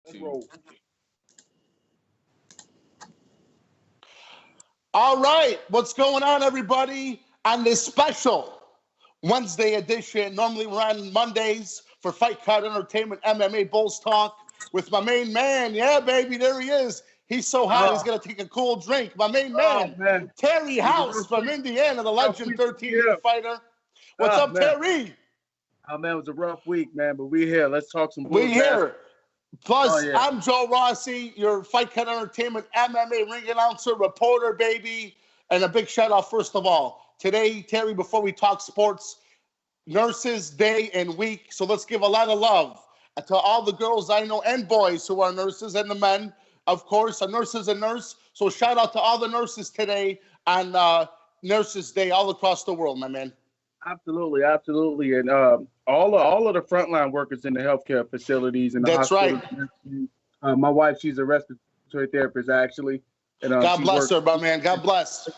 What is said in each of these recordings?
Let's roll. All right, what's going on, everybody? On this special Wednesday edition, normally we're on Mondays for Fight Card Entertainment MMA Bulls Talk with my main man. Yeah, baby, there he is. He's so hot, he's going to take a cool drink. My main man, Terry House from Indiana, the legend 13-year fighter. What's up, man. Terry? Oh, man, it was a rough week, man, but we here. Let's talk some We here. Plus, yeah. I'm Joe Rossi, your Fight Card Entertainment MMA ring announcer, reporter, baby. And a big shout out, first of all. Today, Terry, before we talk sports, Nurses Day and Week. So let's give a lot of love to all the girls I know and boys who are nurses, and the men, of course. A nurse is a nurse. So shout out to all the nurses today on Nurses Day all across the world, my man. Absolutely, absolutely. And all of the frontline workers in the healthcare facilities and the hospitals. Right. My wife, she's a respiratory therapist, actually. And, God bless her, my man. God bless.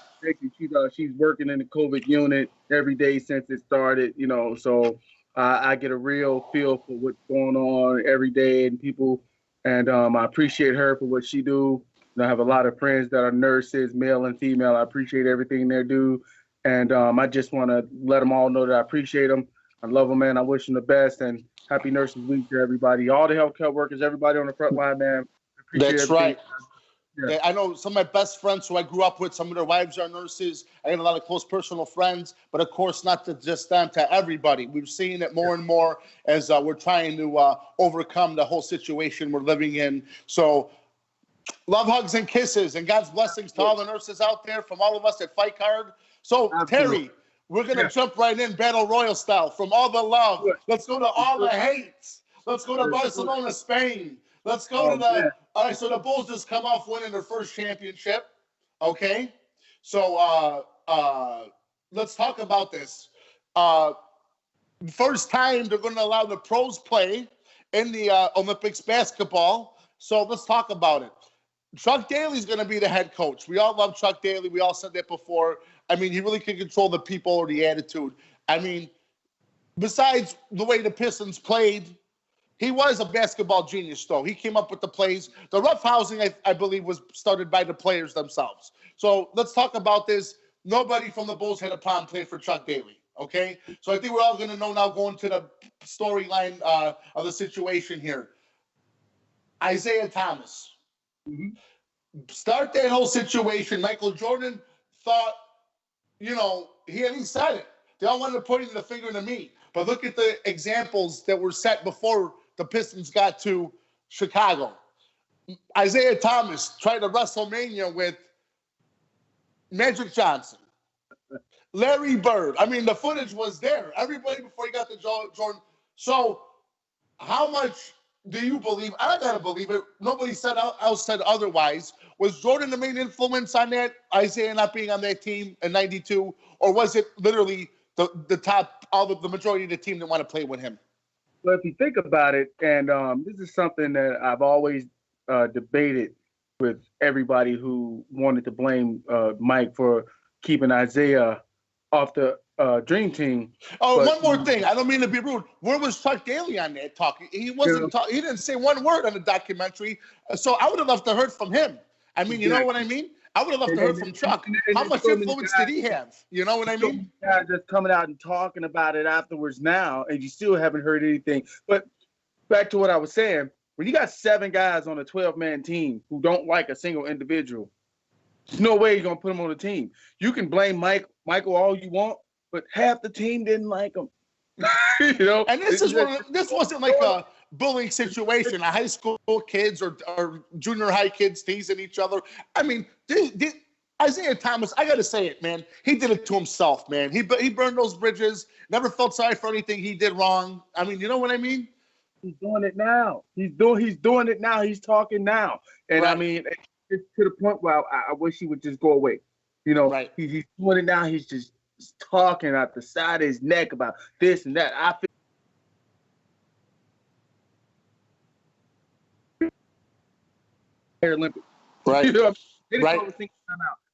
She's working in the COVID unit every day since it started, you know, so I get a real feel for what's going on every day and people, and I appreciate her for what she do. I have a lot of friends that are nurses, male and female. I appreciate everything they do, and I just want to let them all know that I appreciate them. I love them, man. I wish them the best, and happy Nurses Week to everybody, all the healthcare workers, everybody on the front line, man. That's right. Yeah. I know some of my best friends who I grew up with, some of their wives are nurses. I got a lot of close personal friends, but of course not to just them, to everybody. We're seeing it more and more as we're trying to overcome the whole situation we're living in. So love, hugs, and kisses, and God's blessings to all the nurses out there from all of us at Fight Card. So Terry, we're going to jump right in Battle Royal style. From all the love, let's go to all the hate. Let's go to Barcelona, Spain. Let's go to the – all right, so the Bulls just come off winning their first championship, okay? So let's talk about this. First time they're going to allow the pros play in the Olympics basketball, so let's talk about it. Chuck Daly's going to be the head coach. We all love Chuck Daly. We all said that before. I mean, he really can control the people or the attitude. I mean, besides the way the Pistons played – he was a basketball genius, though. He came up with the plays. The roughhousing, I believe, was started by the players themselves. So let's talk about this. Nobody from the Bulls had a problem playing for Chuck Daly, okay? So I think we're all going to know now going to the storyline of the situation here. Isaiah Thomas. Start that whole situation. Michael Jordan thought, you know, he said it. They all wanted to point the finger to me. But look at the examples that were set before the Pistons got to Chicago. Isaiah Thomas tried a WrestleMania with Magic Johnson, Larry Bird. I mean, the footage was there. Everybody before he got to Jordan. So how much do you believe? I got to believe it. Nobody else said otherwise. Was Jordan the main influence on that, Isaiah not being on that team in 92? Or was it literally the top, the majority of the team that want to play with him? Well, if you think about it, and this is something that I've always debated with everybody who wanted to blame Mike for keeping Isaiah off the Dream Team. Oh, but one more thing. I don't mean to be rude. Where was Chuck Daly on that talk? He wasn't. He didn't say one word on the documentary. So I would have loved to heard from him. I mean, you know what I mean? I would have loved to hear from Chuck. How much influence did he have? You know what I mean? Guys just coming out and talking about it afterwards now, and you still haven't heard anything. But back to what I was saying, when you got 7 guys on a 12-man team who don't like a single individual, there's no way you're going to put them on the team. You can blame Michael all you want, but half the team didn't like him. You know? And this wasn't like a bullying situation, high school kids or junior high kids teasing each other. I mean, Isaiah Thomas, I got to say it, man. He did it to himself, man. He burned those bridges, never felt sorry for anything he did wrong. I mean, you know what I mean? He's doing it now. He's doing it now. He's talking now. And right. I mean, it's to the point where I wish he would just go away. You know, right. He's doing it now. He's just talking out the side of his neck about this and that. I feel Olympics. Right. You know, right.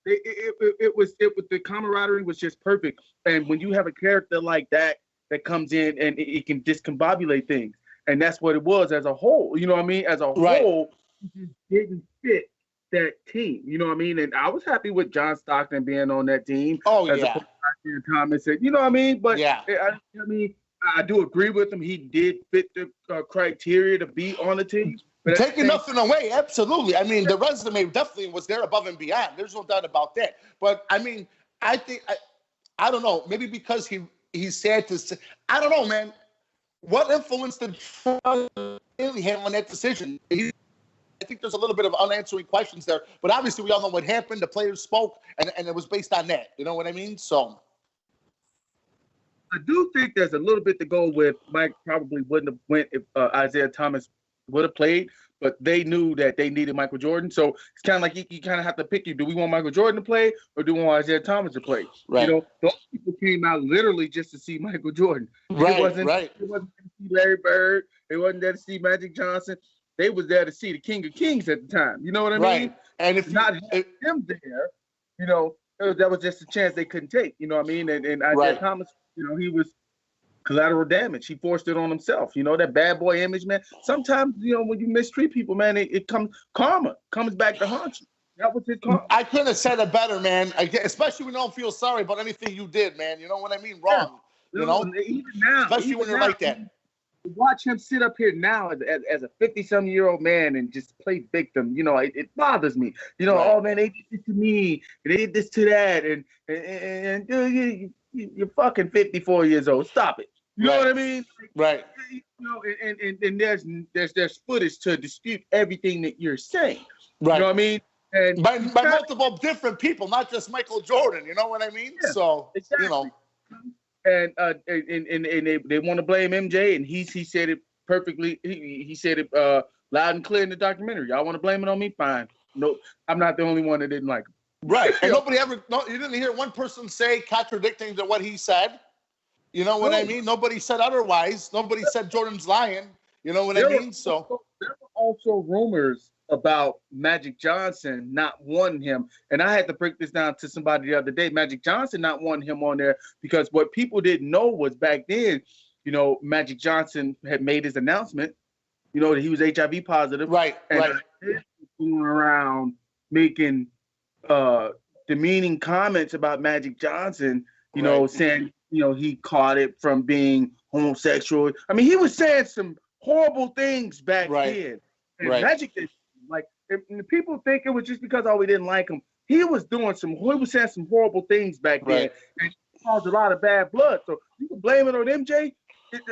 It was the camaraderie was just perfect. And when you have a character like that comes in and it can discombobulate things. and that's what it was as a whole. You know what I mean? As a whole, he just didn't fit that team. You know what I mean? And I was happy with John Stockton being on that team. Oh, as yeah. opposed to Isaiah Thomas. And, you know what I mean? But Yeah. I mean, I do agree with him. He did fit the criteria to be on the team. But taking nothing away, absolutely. I mean, the resume definitely was there above and beyond. There's no doubt about that. But I mean, I think I don't know. Maybe because he's sad to say. I don't know, man. What influence did really have on that decision? I think there's a little bit of unanswering questions there. But obviously, we all know what happened. The players spoke, and it was based on that. You know what I mean? So. I do think there's a little bit to go with. Mike probably wouldn't have went if Isaiah Thomas would have played, but they knew that they needed Michael Jordan. So it's kind of like you kind of have to pick. Do we want Michael Jordan to play or do we want Isaiah Thomas to play? Right. You know, those people came out literally just to see Michael Jordan. Right. It wasn't there to see Larry Bird. They wasn't there to see Magic Johnson. They was there to see the King of Kings at the time. You know what I mean? And if not having him there, you know, that was just a chance they couldn't take. You know what I mean? And Isaiah Thomas, you know, he was collateral damage. He forced it on himself. You know, that bad boy image, man. Sometimes, you know, when you mistreat people, man, it karma comes back to haunt you. That was his karma. I couldn't have said it better, man. Especially when you don't feel sorry about anything you did, man. You know what I mean? Wrong. Yeah. You know? Even now. Especially when you're like that. Watch him sit up here now as a 50-some-year-old man and just play victim. You know, it bothers me. You know, oh, man, they did this to me. They did this to that. And you're fucking 54 years old. Stop it. You know what I mean? Right. You know, and there's footage to dispute everything that you're saying. Right. You know what I mean? And by multiple different people, not just Michael Jordan. You know what I mean? Yeah, so exactly. You know. And they want to blame MJ, and he said it perfectly. He said it loud and clear in the documentary. Y'all want to blame it on me? Fine. No, I'm not the only one that didn't like him. Right. And you didn't hear one person say contradicting to what he said. You know what I mean? Nobody said otherwise. Nobody said Jordan's lying. You know what I mean? So there were also rumors about Magic Johnson not wanting him. And I had to break this down to somebody the other day. Magic Johnson not wanting him on there because what people didn't know was back then, you know, Magic Johnson had made his announcement, you know, that he was HIV positive. Right. Going around making demeaning comments about Magic Johnson, you know, saying, you know, he caught it from being homosexual. I mean, he was saying some horrible things back then. And Magic, like, and people think it was just because we didn't like him. He was saying some horrible things back then, and it caused a lot of bad blood. So you can blame it on MJ.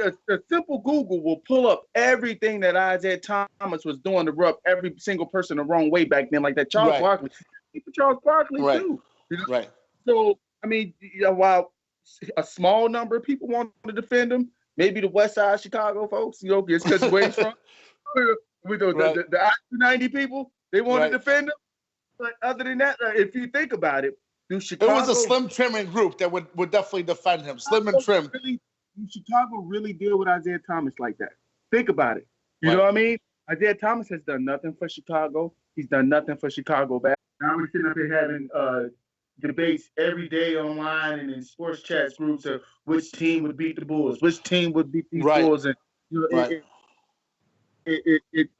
A simple Google will pull up everything that Isaiah Thomas was doing to rub every single person the wrong way back then, like that Charles Barkley. Charles Barkley too. You know? So I mean, you know, while a small number of people want to defend him, maybe the West Side Chicago folks, you know, it's because where he's from. The 90 people, they want to defend him. But other than that, if you think about it, Chicago, it was a slim trimming group that would definitely defend him. Slim and trim. Chicago really deal with Isaiah Thomas like that. Think about it. You know what I mean? Isaiah Thomas has done nothing for Chicago. He's done nothing for Chicago back. Now we're sitting up here having debates every day online and in sports chats groups of which team would beat the Bulls, which team would beat these Bulls, and you know, it's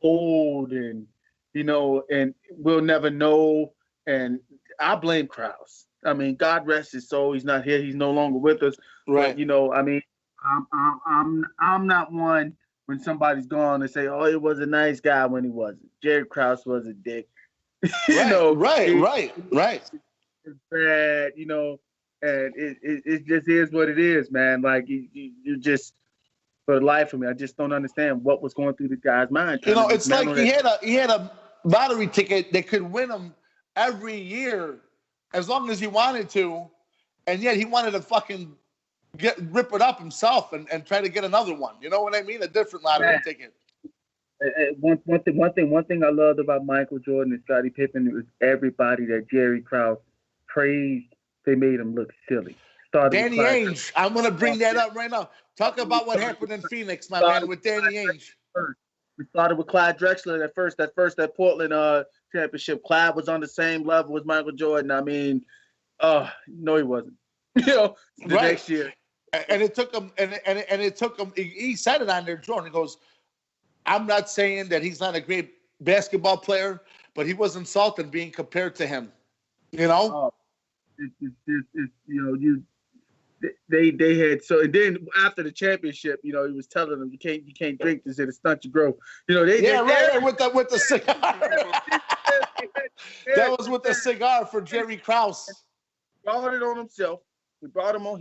old, and you know, and we'll never know. And I blame Krause. I mean, God rest his soul. He's not here. He's no longer with us. Right. But, you know, I mean, I'm not one when somebody's gone to say, oh, he was a nice guy when he wasn't. Jerry Krause was a dick. You know, right. It's bad, you know, and it just is what it is, man. Like you just, for the life of me, I just don't understand what was going through the guy's mind. You know, it's like he had a lottery ticket that could win him every year as long as he wanted to, and yet he wanted to fucking rip it up himself and try to get another one. You know what I mean? A different lottery ticket. One thing I loved about Michael Jordan and Scottie Pippen was everybody that Jerry Krause praised. They made him look silly. Danny Ainge, I'm going to bring that up right now. Talk about what happened in Phoenix, my man, with Danny Ainge. We started with Clyde Drexler that Portland championship. Clyde was on the same level as Michael Jordan. I mean, no, he wasn't. You know, the next year, And it took him, and it took him. He said it on there, Jordan. He goes, "I'm not saying that he's not a great basketball player, but he was insulted being compared to him." You know. It's you know they had so and then after the championship, he was telling them you can't drink this, it'll stunt your growth. Right, with the cigar. That was with the cigar for Jerry Krause. He brought it on himself. He brought it on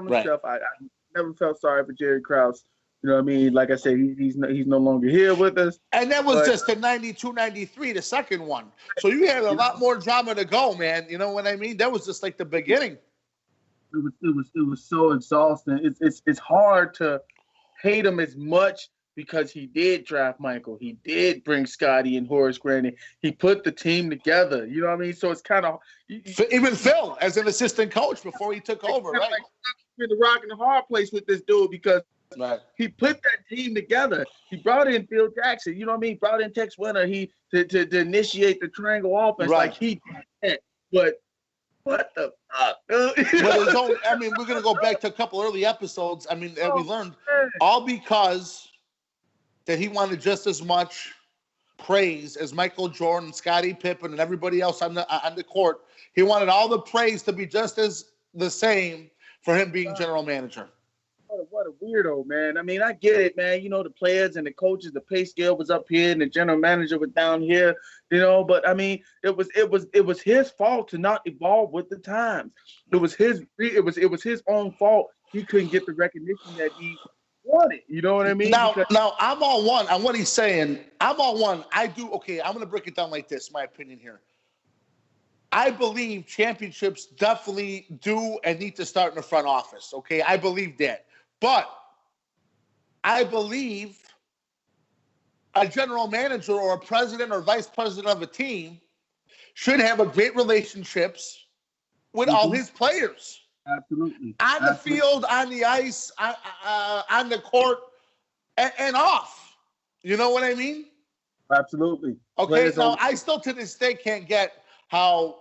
himself. Right. I never felt sorry for Jerry Krause. You know what I mean? Like I said, he's no longer here with us. And that was just in 92, 93, the second one. So you had a lot more drama to go, man. You know what I mean? That was just like the beginning. It was so exhausting. It's hard to hate him as much because he did draft Michael. He did bring Scotty and Horace Grant in. He put the team together. You know what I mean? So it's kind of even Phil as an assistant coach before he took over, right? Like in the rock and the hard place with this dude because he put that team together. He brought in Phil Jackson. You know what I mean? He brought in Tex Winter. To initiate the triangle offense. Right. Like he did that. But what the fuck? We're gonna go back to a couple early episodes. We learned all because that he wanted just as much praise as Michael Jordan, Scottie Pippen, and everybody else on the court. He wanted all the praise to be just as the same for him being general manager. What a weirdo, man. I mean, I get it, man. The players and the coaches, the pay scale was up here and the general manager was down here, but I mean, it was his fault to not evolve with the times. It was his own fault. He couldn't get the recognition that he wanted. You know what I mean? Now I'm on one on what he's saying. I'm on one. I'm going to break it down like this, my opinion here. I believe championships definitely do and need to start in the front office, okay? I believe that. But I believe a general manager or a president or vice president of a team should have a great relationships with all his players. Absolutely. On the field, on the ice, on the court, and off. You know what I mean? Absolutely. Okay, now I still to this day can't get how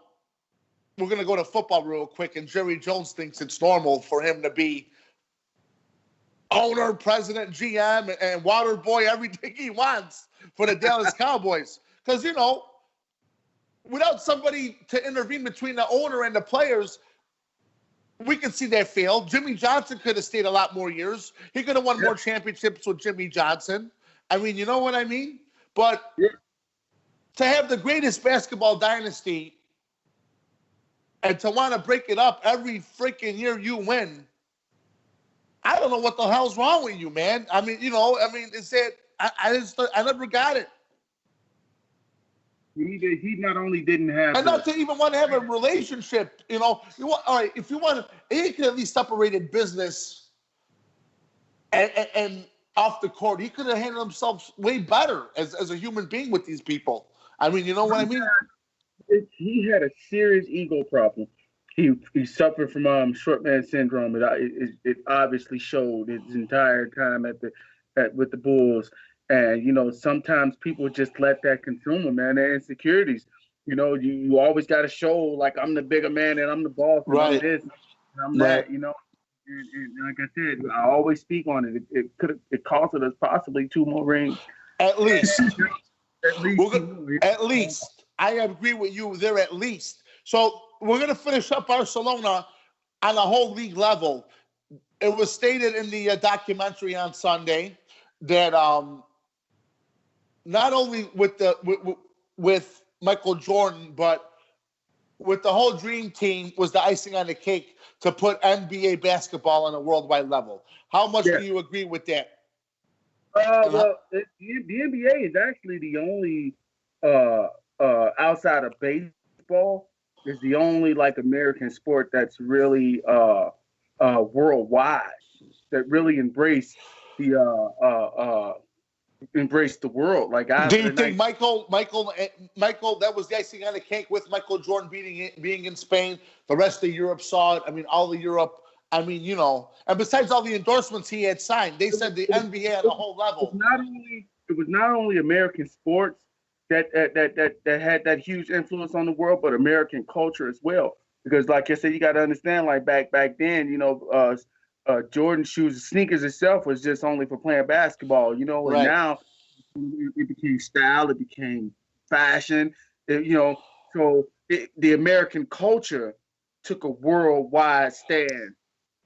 we're going to go to football real quick, and Jerry Jones thinks it's normal for him to be owner, president, GM, and water boy, everything he wants for the Dallas Cowboys. Because, without somebody to intervene between the owner and the players, we can see that fail. Jimmy Johnson could have stayed a lot more years. He could have won more championships with Jimmy Johnson. I mean, you know what I mean? But to have the greatest basketball dynasty and to want to break it up every freaking year you win, I don't know what the hell's wrong with you, man. It's that I never got it. He not only didn't have, and not to even want to have a relationship. All right. If you want, he could at least separated business and off the court. He could have handled himself way better as a human being with these people. I mean, you know what I mean? He had a serious ego problem. He suffered from short man syndrome. It obviously showed his entire time with the Bulls. And sometimes people just let that consume them, man. Their insecurities. You always got to show like I'm the bigger man and I'm the boss. And right. I'm this, and I'm that. And like I said, I always speak on it. It costed us possibly 2 more rings. At least. At least. I agree with you there. At least. So we're going to finish up Barcelona on a whole league level. It was stated in the documentary on Sunday that not only with Michael Jordan, but with the whole dream team was the icing on the cake to put NBA basketball on a worldwide level. How much do you agree with that? Well, the NBA is actually the only outside of baseball is the only like American sport that's really worldwide, that really embrace the world. Like, do you think Michael, that was the icing on the cake with Michael Jordan being in Spain? The rest of Europe saw it. I mean, all of Europe. I mean, and besides all the endorsements he had signed, they said the NBA on a whole level. It was not only American sports that had that huge influence on the world, but American culture as well. Because, like I said, you got to understand, like back then, Jordan shoes, sneakers itself was just only for playing basketball, you know, and Right. now it became style, it became fashion, you know, so the American culture took a worldwide stand,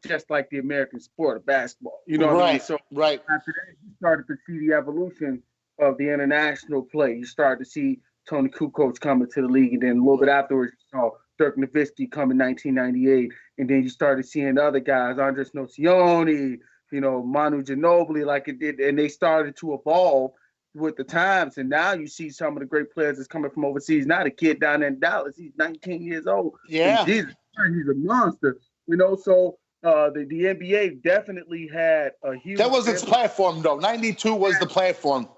just like the American sport of basketball. You know what I mean? Right. So Right. after that, you started to see the evolution of the international play. You started to see Tony Kukoc coming to the league, and then a little bit afterwards, you saw Dirk Nowitzki come in 1998, and then you started seeing other guys, Andres Nocioni, you know, Manu Ginobili, like it did, and they started to evolve with the times. And now you see some of the great players that's coming from overseas. Now the kid down in Dallas, he's 19 years old, and Yeah. Jesus, he's a monster. You know, so the NBA definitely had a huge. That was its platform, though. 92 was the platform.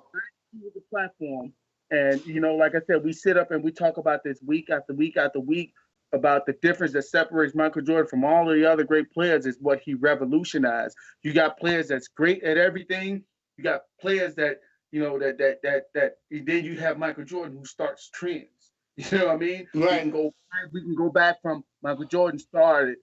The platform, and you know, like I said, we sit up and we talk about this week after week after week about the difference that separates Michael Jordan from all of the other great players is what he revolutionized. You got players that's great at everything. You got players that you know that. Then you have Michael Jordan who starts trends. You know what I mean? Right. We can go back from Michael Jordan started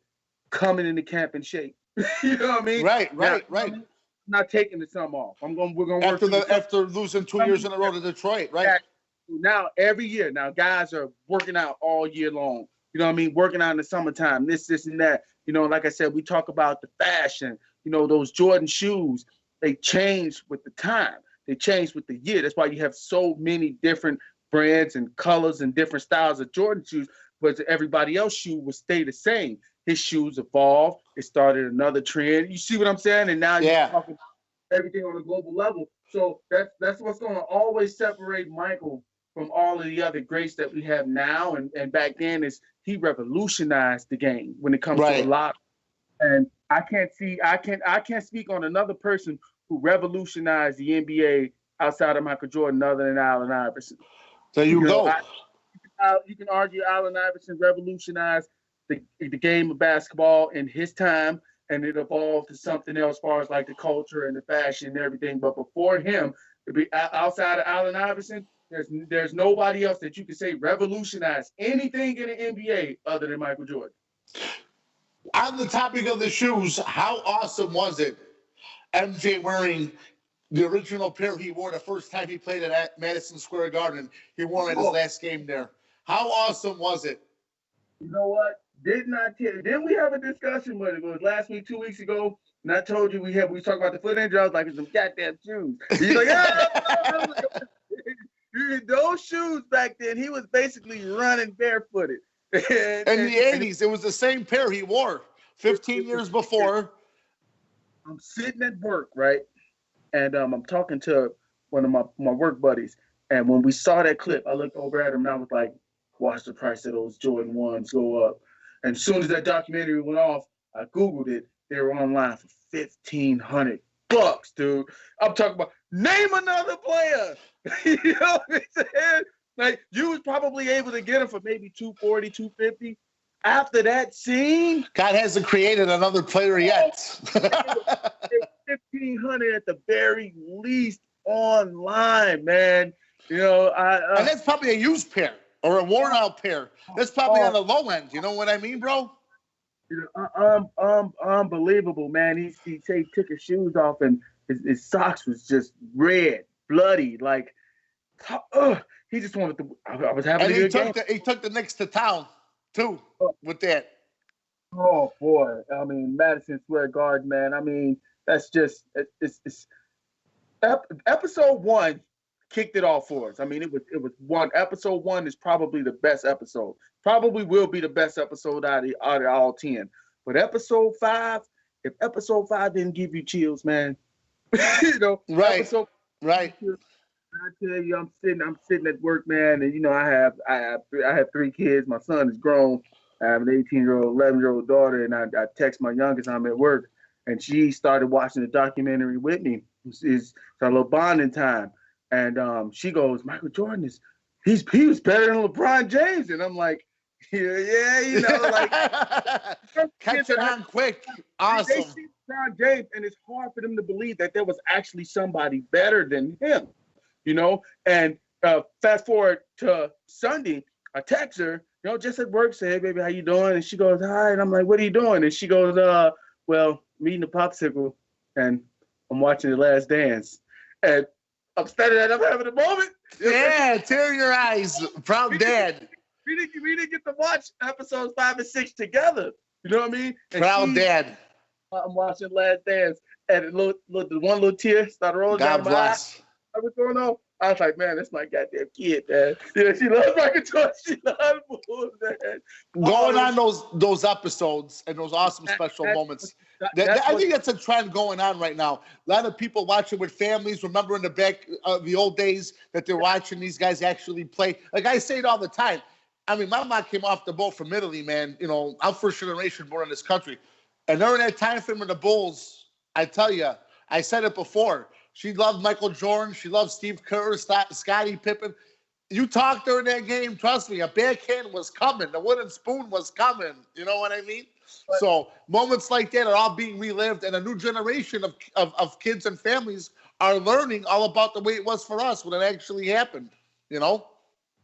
coming into camp in shape. You know what I mean? Right. Right. Now, right. I'm not taking the summer off. We're gonna work After losing 2 years in a row to Detroit, right? now every year. Now guys are working out all year long. You know what I mean? Working out in the summertime, this, and that. You know, like I said, we talk about the fashion. You know, those Jordan shoes, they change with the time. They change with the year. That's why you have so many different brands and colors and different styles of Jordan shoes. But everybody else's shoe will stay the same. His shoes evolved. It started another trend. You see what I'm saying? And now you're talking everything on a global level. So that's what's going to always separate Michael from all of the other greats that we have now. And back then is he revolutionized the game when it comes to a lot. And I can't speak on another person who revolutionized the NBA outside of Michael Jordan other than Allen Iverson. There you go. You can argue Allen Iverson revolutionized the game of basketball in his time, and it evolved to something else as far as like the culture and the fashion and everything. But before him, outside of Allen Iverson, there's nobody else that you can say revolutionized anything in the NBA other than Michael Jordan. On the topic of the shoes, how awesome was it? MJ wearing the original pair he wore the first time he played at Madison Square Garden. He wore it at his last game there. How awesome was it? You know what? Didn't we have a discussion when it was last week, 2 weeks ago? And I told you we talked about the foot injury. I was like, it's some goddamn shoes. He's like, those shoes back then, he was basically running barefooted. In the 80s, it was the same pair he wore 15 years before. I'm sitting at work, right? And I'm talking to one of my work buddies. And when we saw that clip, I looked over at him and I was like, watch the price of those Jordan 1s go up. And as soon as that documentary went off, I Googled it. They were online for $1,500, dude. I'm talking about name another player. You know what I'm saying? Like, you was probably able to get them for maybe $240, $250. After that scene, God hasn't created another player yet. $1,500 at the very least online, man. You know, and that's probably a used pair or a worn out pair. That's probably on the low end. You know what I mean, bro? You know, unbelievable, man. He took his shoes off and his socks was just red, bloody, like. He just wanted to. I was having a good game. He took the Knicks to town too with that. Oh boy! I mean, Madison Square Garden, man. I mean, that's just it's episode 1 kicked it off for us. I mean, it was one. Episode 1 is probably the best episode. Probably will be the best episode out of all 10. But episode 5, if episode 5 didn't give you chills, man, you know, right. I tell you, I'm sitting at work, man, and you know, I have 3 kids. My son is grown. I have an 18-year-old, 11-year-old daughter, and I text my youngest. I'm at work, and she started watching the documentary with me. It's a little bonding time, and she goes, "Michael Jordan he was better than LeBron James," and I'm like, yeah, you know, like catch it on quick, awesome. They see LeBron James, and it's hard for them to believe that there was actually somebody better than him. You know, and fast forward to Sunday, I text her, you know, just at work, say, "Hey, baby, how you doing?" And she goes, "Hi," and I'm like, "What are you doing?" And she goes, Well, I'm eating a popsicle, and I'm watching The Last Dance, and I'm standing there, and I'm having a moment. Yeah, tear your eyes, proud dad. We didn't get to watch episodes 5 and 6 together. You know what I mean? And Proud dad. I'm watching Last Dance, and the one little tear started rolling down God my eye. bless. What's going on? I was like, man, that's my goddamn kid, man. Yeah, she loves Michael Jordan. She loves Bulls, man. Going on those episodes and those awesome special moments. I think that's a trend going on right now. A lot of people watching with families, remembering the back the old days that they're watching these guys actually play. Like I say it all the time. I mean, my mom came off the boat from Italy, man. You know, I'm first generation born in this country. And during that time frame of the Bulls, I tell you, I said it before. She loved Michael Jordan. She loved Steve Kerr, Scottie Pippen. You talked during that game, trust me, a backhand was coming. The wooden spoon was coming. You know what I mean? But, so moments like that are all being relived, and a new generation of kids and families are learning all about the way it was for us when it actually happened, you know?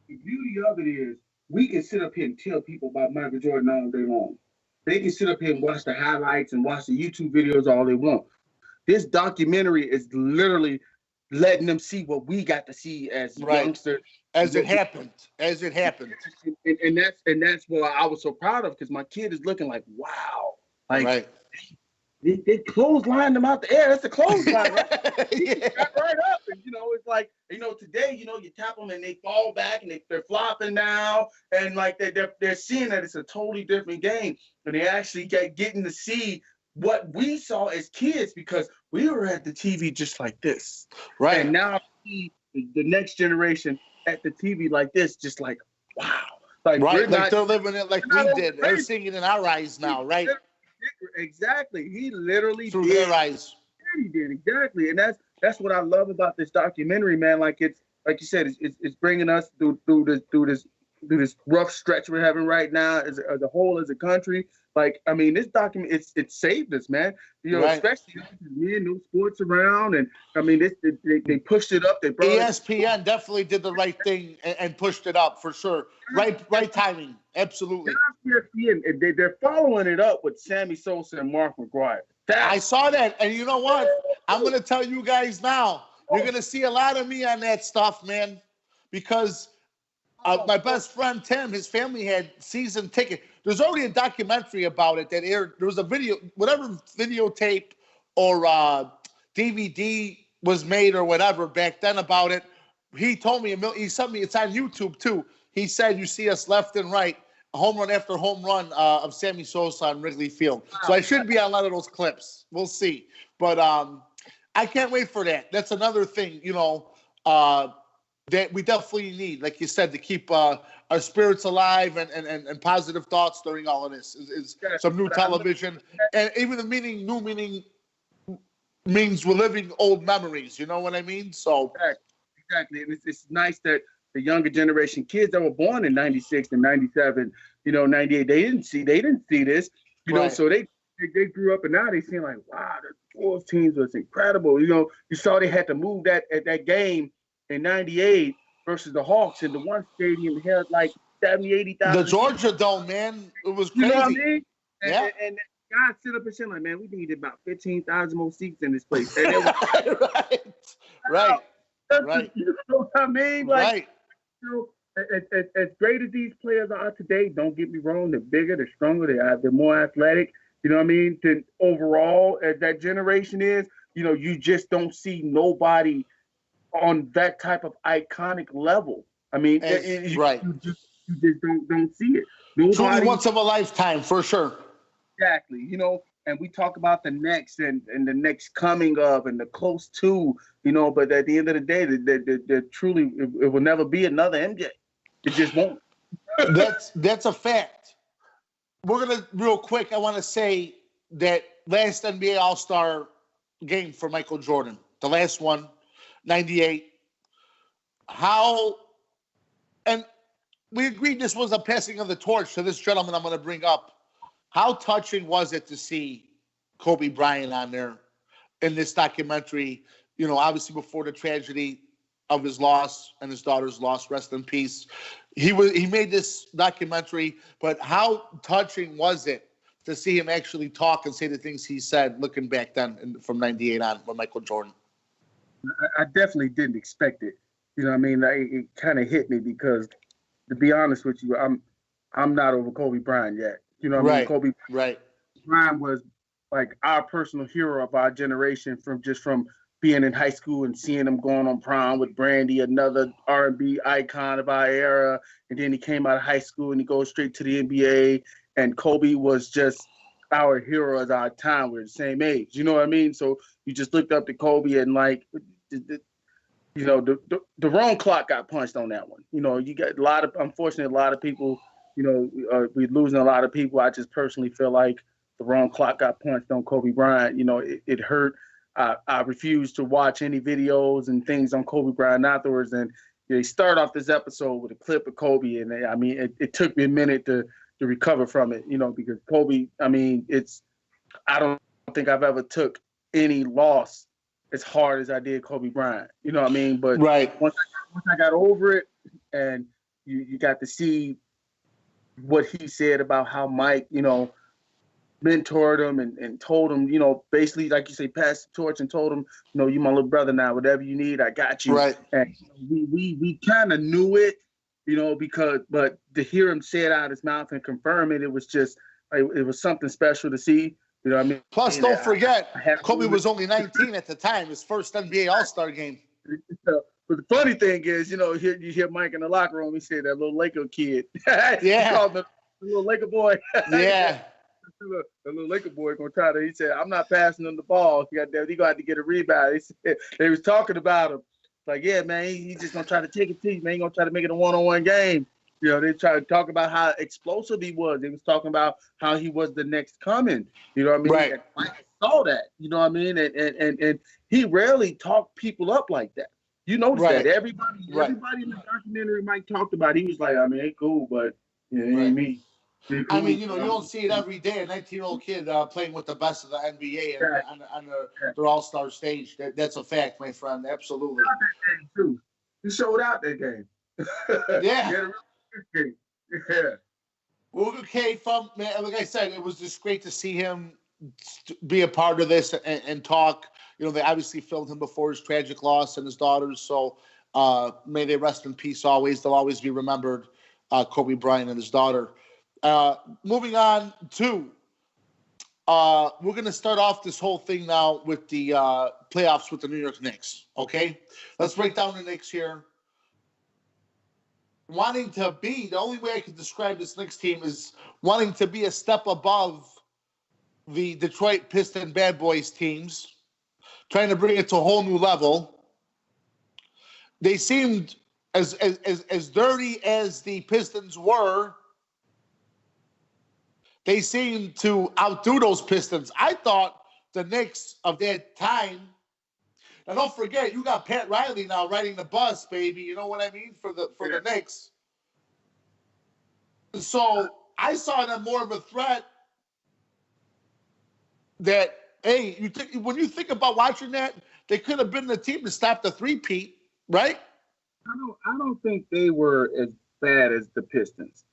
The beauty of it is we can sit up here and tell people about Michael Jordan all day long. They can sit up here and watch the highlights and watch the YouTube videos all they want. This documentary is literally letting them see what we got to see as youngsters. As it happened. And that's what I was so proud of, because my kid is looking like, wow. Like they clotheslined them out the air. That's the clothesline, right? Yeah. Right up. And it's like, today, you tap them and they fall back and they're flopping now. And like they're seeing that it's a totally different game. And they actually getting to see what we saw as kids, because we were at the TV just like this. Right. And now the next generation at the TV like this, just like, wow. Like they're living it like we did. They're seeing it in our eyes now, right? Exactly. He literally through their eyes. He did, exactly. And that's what I love about this documentary, man. Like it's like you said, it's bringing us through this rough stretch we're having right now as a whole, as a country. Like, I mean, this document, it saved us, man. Especially me and no sports around. And I mean, they pushed it up. They brought ESPN definitely did the right thing and pushed it up for sure. Right timing. Absolutely. ESPN, they're following it up with Sammy Sosa and Mark McGwire. I saw that. And you know what? I'm going to tell you guys now, you're going to see a lot of me on that stuff, man, because my best friend, Tim, his family had season ticket. There's already a documentary about it that aired. There was a video, whatever videotape or DVD was made or whatever back then about it. He told me, he sent me, it's on YouTube too. He said, you see us left and right, home run after home run of Sammy Sosa on Wrigley Field. So I should be on a lot of those clips. We'll see. But I can't wait for that. That's another thing, that we definitely need, like you said, to keep our spirits alive and positive thoughts during all of this is some new television. And even the new meaning means we're living old memories. You know what I mean? So exactly. And it's nice that the younger generation kids that were born in 96 and 97, 98, they didn't see this, so they grew up, and now they seem like, wow, the Bulls teams was incredible. You saw they had to move that game in 98 versus the Hawks, and the one stadium held like 70, 80,000. The Georgia Dome, man, it was crazy. You know what I mean? Yeah. And guys sit up and say like, man, we needed about 15,000 more seats in this place. And it was, right. You know what I mean? Like, as great as these players are today, don't get me wrong, they're bigger, they're stronger, they're more athletic. You know what I mean? Than overall, as that generation is, you just don't see nobody on that type of iconic level. I mean, you just don't see it. Truly once of a lifetime, for sure. Exactly. And we talk about the next and the next coming of and the close to, but at the end of the day, there truly, it will never be another MJ. It just won't. That's a fact. We're going to, real quick, I want to say that last NBA All-Star game for Michael Jordan, the last one, 98. And we agreed this was a passing of the torch to this gentleman I'm going to bring up. How touching was it to see Kobe Bryant on there in this documentary, obviously before the tragedy of his loss and his daughter's loss, rest in peace. He made this documentary, but how touching was it to see him actually talk and say the things he said looking back then from 98 on with Michael Jordan. I definitely didn't expect it. You know what I mean? It kind of hit me because, to be honest with you, I'm not over Kobe Bryant yet. You know what I mean? Kobe Bryant was like our personal hero of our generation from being in high school and seeing him going on prom with Brandy, another R&B icon of our era. And then he came out of high school and he goes straight to the NBA. And Kobe was just our hero at our time. We're the same age. You know what I mean? So you just looked up to Kobe and like, you know, the wrong clock got punched on that one. You know, you got unfortunately, a lot of people, you know, we're losing a lot of people. I just personally feel like the wrong clock got punched on Kobe Bryant. You know, it hurt. I refused to watch any videos and things on Kobe Bryant afterwards. And they start off this episode with a clip of Kobe. And I mean, it took me a minute to recover from it, you know, because Kobe, I mean, I don't think I've ever took any loss as hard as I did Kobe Bryant. You know what I mean? But once I got over it and you got to see what he said about how Mike, you know, mentored him and told him, you know, basically, like you say, passed the torch and told him, you know, you my little brother now, whatever you need, I got you. Right. And we kind of knew it, you know, but to hear him say it out of his mouth and confirm it, it was something special to see. You know what I mean? Plus, don't forget, Kobe was only 19 at the time, his first NBA All-Star game. But the funny thing is, you know, you hear Mike in the locker room, he said that little Laker kid. Yeah. He called him the little Laker boy. Yeah. The little Laker boy gonna try to. He said, "I'm not passing him the ball. He gonna have to get a rebound." They was talking about him. Like, yeah, man, he's just gonna try to take it to you, man. He gonna try to make it a one-on-one game. You know, they try to talk about how explosive he was. They was talking about how he was the next coming. You know what I mean? Right. And Mike saw that. You know what I mean? And he rarely talked people up like that. You notice that everybody in the documentary Mike talked about, he was like, I mean, it's cool, but you know, it ain't me. I mean, you know, you don't see it every day. A 19-year-old kid playing with the best of the NBA on their All-Star stage. That's a fact, my friend. Absolutely. He showed out that game. Yeah. Yeah. Well, okay, like I said, it was just great to see him be a part of this and talk. You know, they obviously filmed him before his tragic loss and his daughters. So may they rest in peace always. They'll always be remembered, Kobe Bryant and his daughter. Moving on to, we're going to start off this whole thing now with the playoffs with the New York Knicks, okay? Let's break down the Knicks here. Wanting to be, the only way I can describe this Knicks team is wanting to be a step above the Detroit Piston Bad Boys teams, trying to bring it to a whole new level. They seemed, as dirty as the Pistons were, they seemed to outdo those Pistons. I thought the Knicks of that time, and don't forget, you got Pat Riley now riding the bus, baby. You know what I mean? For the Knicks. So I saw them more of a threat that, hey, when you think about watching that, they could have been the team to stop the three-peat, right? I don't think they were as bad as the Pistons.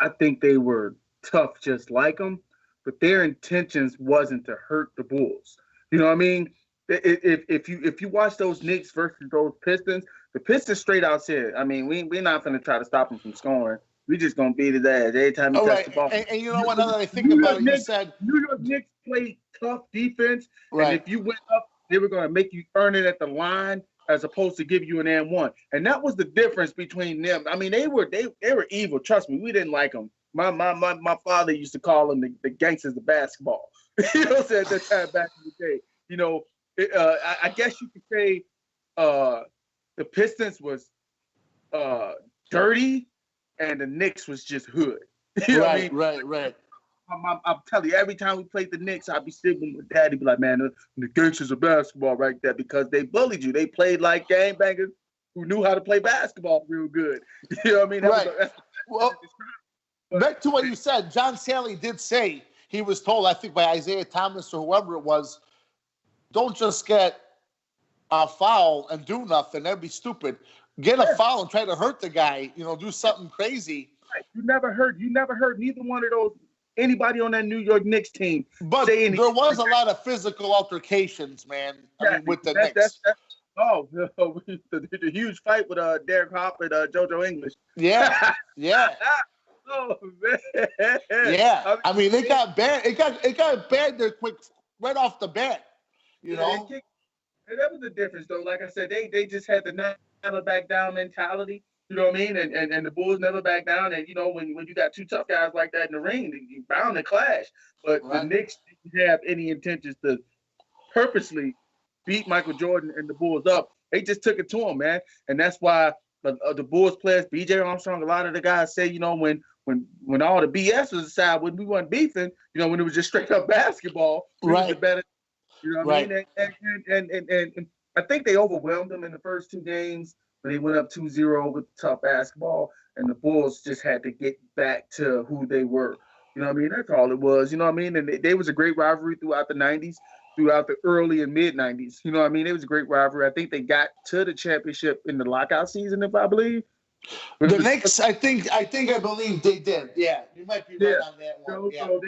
I think they were tough just like them, but their intentions wasn't to hurt the Bulls. You know what I mean? If you watch those Knicks versus those Pistons, the Pistons straight out said, I mean, we're not going to try to stop him from scoring. We just going to beat his ass every time he touches the ball. And you know what, now that I think about it, you said New York Knicks played tough defense, and if you went up, they were going to make you earn it at the line as opposed to give you an and-one. And that was the difference between them. I mean, they were evil. Trust me, we didn't like them. My father used to call them the gangsters of basketball. You know what I'm saying? At that time back in the day. You know, I guess you could say the Pistons was dirty and the Knicks was just hood. You know what I mean? Right. I'm telling you, every time we played the Knicks, I'd be sitting with Daddy, be like, man, the gangsters of basketball right there, because they bullied you. They played like gangbangers who knew how to play basketball real good. You know what I mean? Well, back to what you said, John Sally did say, he was told, I think by Isaiah Thomas or whoever it was, don't just get a foul and do nothing. That'd be stupid. Get a foul and try to hurt the guy. You know, do something crazy. Right. You never heard neither one of those anybody on that New York Knicks team But say anything. there was a lot of physical altercations, man. I mean, with the Knicks. Oh, the huge fight with Derek Harper and JoJo English. Yeah, yeah. Oh man. Yeah. I mean, it got bad. It got bad there quick, right off the bat. You know. And that was the difference, though. Like I said, they just had the never back down mentality. You know what I mean? And the Bulls never back down. And you know, when you got two tough guys like that in the ring, you bound to clash. But the Knicks didn't have any intentions to purposely beat Michael Jordan and the Bulls up. They just took it to him, man. And that's why the Bulls players, B.J. Armstrong, a lot of the guys say, you know, when all the BS was aside, when we weren't beefing, you know, when it was just straight up basketball, we was the better. You know what I mean? And I think they overwhelmed them in the first two games, but they went up 2-0 with tough basketball, and the Bulls just had to get back to who they were. You know what I mean? That's all it was. You know what I mean? And they was a great rivalry throughout the 90s, throughout the early and mid 90s. You know what I mean? It was a great rivalry. I think they got to the championship in the lockout season, if I believe. The Knicks, I believe they did. Yeah, you might be right on that one. So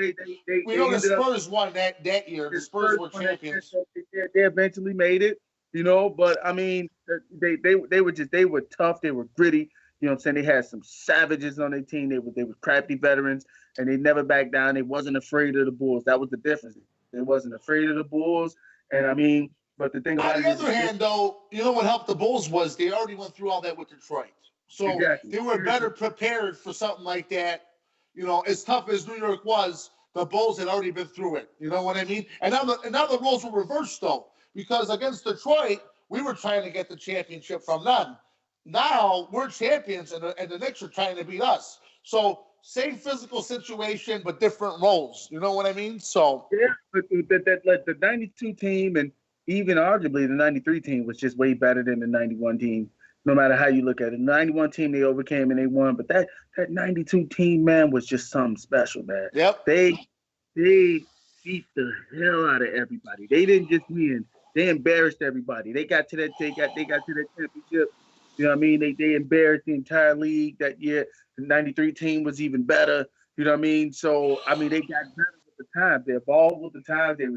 we know the Spurs won that year. The Spurs were champions. They eventually made it, you know. But I mean, they were tough. They were gritty. You know what I'm saying? They had some savages on their team. They were crafty veterans, and they never backed down. They wasn't afraid of the Bulls. That was the difference. They wasn't afraid of the Bulls. And I mean, but the thing about it is, on the other hand, though, you know what helped the Bulls was they already went through all that with Detroit. So they were better prepared for something like that. You know, as tough as New York was, the Bulls had already been through it. You know what I mean? And now the roles were reversed, though, because against Detroit, we were trying to get the championship from them. Now we're champions, and the Knicks are trying to beat us. So same physical situation, but different roles. You know what I mean? So yeah, but the 92 team and even arguably the 93 team was just way better than the 91 team. No matter how you look at it, the 91 team they overcame and they won, but that 92 team, man, was just something special, man. Yep. They beat the hell out of everybody. They didn't just win; they embarrassed everybody. They got to that championship. You know what I mean? They embarrassed the entire league that year. The 93 team was even better. You know what I mean? So I mean, they got better with the times. They evolved with the times. They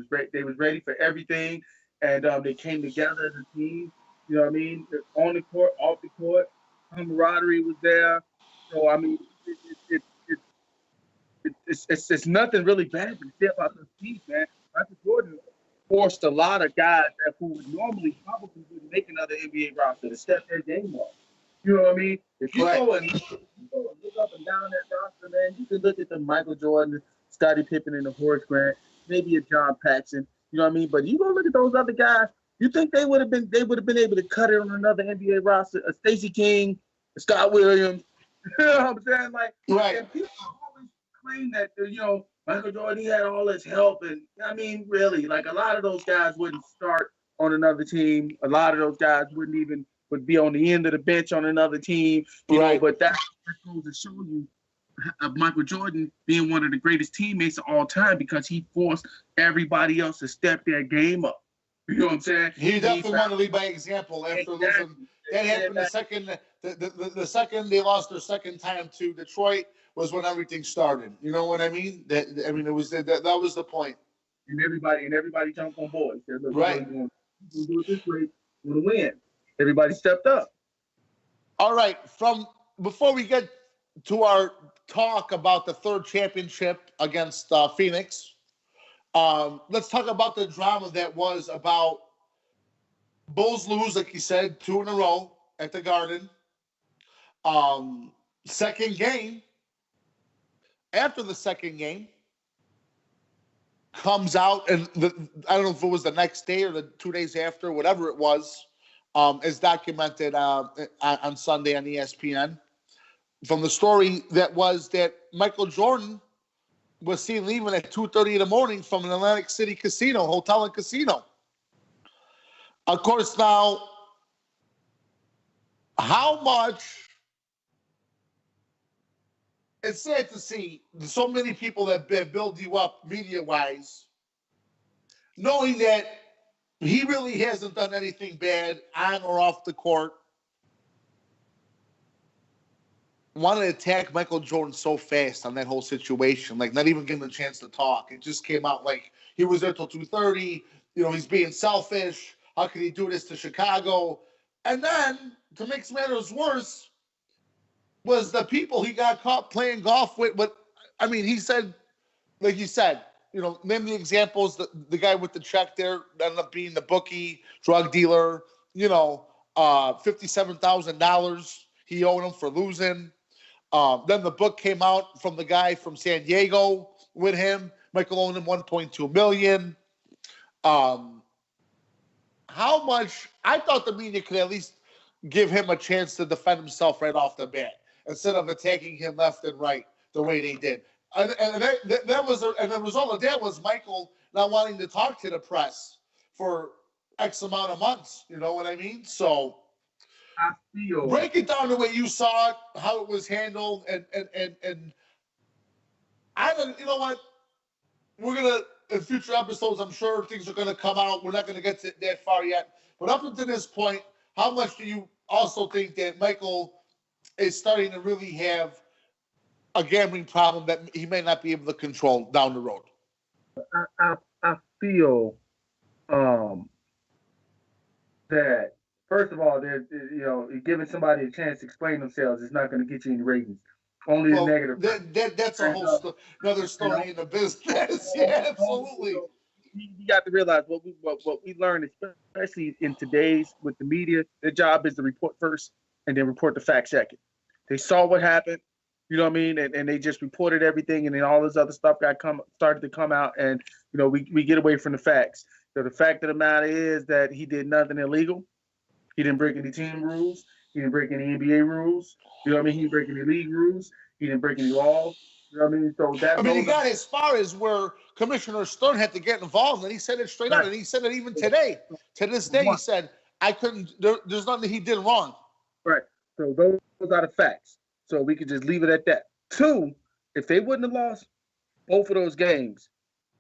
was ready for everything, and they came together as a team. You know what I mean? On the court, off the court, camaraderie was there. So I mean, it's nothing really bad to say about this team, man. Michael Jordan forced a lot of guys who would normally probably wouldn't make another NBA roster to step their game up. You know what I mean? If you go and look up and down that roster, man, you can look at the Michael Jordan, Scottie Pippen, and the Horace Grant, maybe a John Paxson. You know what I mean? But you go look at those other guys. You think they would have been able to cut it on another NBA roster? A Stacey King, a Scott Williams. You know what I'm saying? Like, and people always claim that you know Michael Jordan, he had all his help, and I mean, really, like a lot of those guys wouldn't start on another team. A lot of those guys would be on the end of the bench on another team. You know, but that goes to show you Michael Jordan being one of the greatest teammates of all time because he forced everybody else to step their game up. You know what I'm saying? He definitely wanted to lead by example after losing. That happened the second they lost their second time to Detroit was when everything started. You know what I mean? It was that was the point. And everybody jumped on board. Said, look, we're gonna do it this way, we're gonna win. Everybody stepped up. All right. Before we get to our talk about the third championship against Phoenix. Let's talk about the drama that was about Bulls lose, like you said, 2 in a row at the Garden. Second game, after the second game, comes out, and I don't know if it was the next day or the 2 days after, whatever it was, is documented on Sunday on ESPN. From the story that Michael Jordan was seen leaving at 2:30 in the morning from an Atlantic City hotel and casino. Of course, now, how much it's sad to see so many people that build you up media-wise, knowing that he really hasn't done anything bad on or off the court. wanted to attack Michael Jordan so fast on that whole situation, like not even giving him a chance to talk. It just came out like he was there till 2:30. He's being selfish. How could he do this to Chicago? And then, to make matters worse, was the people he got caught playing golf with. But I mean, he said, like you said, name the examples. The guy with the check there ended up being the bookie, drug dealer. $57,000 he owed him for losing. Then the book came out from the guy from San Diego with him. Michael owed him $1.2 million. How much? I thought the media could at least give him a chance to defend himself right off the bat instead of attacking him left and right the way they did. And the result of that was Michael not wanting to talk to the press for X amount of months. You know what I mean? So I feel break it down the way you saw it, how it was handled, and I don't. You know what? We're gonna in future episodes. I'm sure things are gonna come out. We're not gonna get to that far yet. But up until this point, how much do you also think that Michael is starting to really have a gambling problem that he may not be able to control down the road? I feel that first of all, there's giving somebody a chance to explain themselves is not going to get you any ratings. Only the negative. That's a whole another story in the business. Yeah, absolutely. You got to realize what we learned, especially in today's with the media. Their job is to report first and then report the fact second. They saw what happened, you know what I mean, and they just reported everything, and then all this other stuff started to come out, and we get away from the facts. So the fact of the matter is that he did nothing illegal. He didn't break any team rules. He didn't break any NBA rules. You know what I mean? He didn't break any league rules. He didn't break any laws. You know what I mean? So that. He got as far as where Commissioner Stern had to get involved, and he said it straight out. And he said it even today. To this day, he said, "I couldn't. There's nothing he did wrong." Right. So those are the facts. So we could just leave it at that. 2, if they wouldn't have lost both of those games,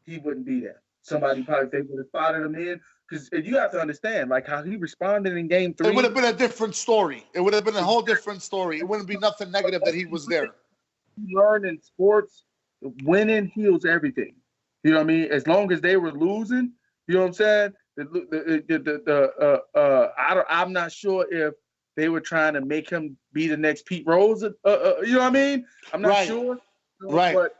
he wouldn't be there. Somebody probably, if they would have spotted him in, because you have to understand, like how he responded in game 3. It would have been a different story. It would have been a whole different story. It wouldn't be nothing negative that he was there. You learn in sports, winning heals everything. You know what I mean? As long as they were losing, you know what I'm saying? I'm not sure if they were trying to make him be the next Pete Rose. You know what I mean? I'm not sure. Right. But